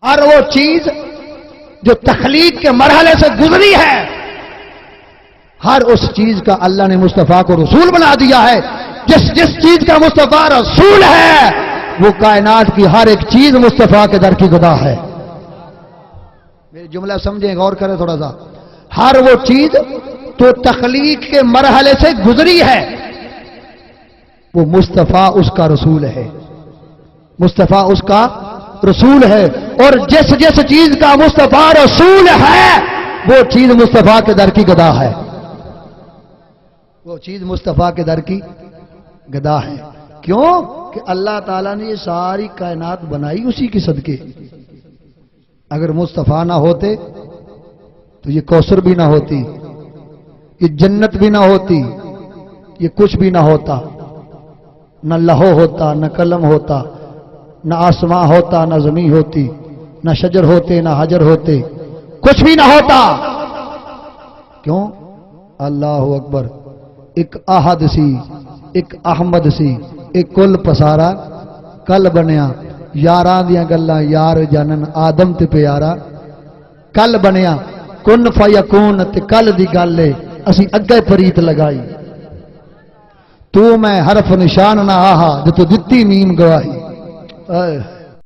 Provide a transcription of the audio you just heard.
ہر وہ چیز جو تخلیق کے مرحلے سے گزری ہے، ہر اس چیز کا اللہ نے مصطفیٰ کو رسول بنا دیا ہے۔ جس چیز کا مصطفیٰ رسول ہے وہ کائنات کی ہر ایک چیز مصطفیٰ کے در کی گدا ہے۔ میری جملہ سمجھیں، غور کریں تھوڑا سا۔ ہر وہ چیز تو تخلیق کے مرحلے سے گزری ہے، وہ مصطفیٰ اس کا رسول ہے، مصطفیٰ اس کا رسول ہے۔ اور جس چیز کا مصطفیٰ رسول ہے وہ چیز مصطفیٰ کے در کی گدا ہے، وہ چیز مصطفیٰ کے در کی گدا ہے۔ کیوں کہ اللہ تعالیٰ نے یہ ساری کائنات بنائی اسی کی صدقے۔ اگر مصطفیٰ نہ ہوتے تو یہ کوثر بھی نہ ہوتی، یہ جنت بھی نہ ہوتی، یہ کچھ بھی نہ ہوتا، نہ لہو ہوتا، نہ قلم ہوتا، نہ آسماں ہوتا، نہ زمین ہوتی، نہ شجر ہوتے، نہ حجر ہوتے، کچھ بھی نہ ہوتا۔ کیوں؟ اللہ اکبر۔ ایک احد سی، ایک احمد سی، ایک کل پسارا کل بنیا، یاراں دیاں گلاں یار جانن آدم تے پیارا کل بنیا، کن فیکون تے کل دی گل ہے اسی اگے پریت لگائی، تو میں حرف نشان نہ آہا جو تو دتی نیم گواہی۔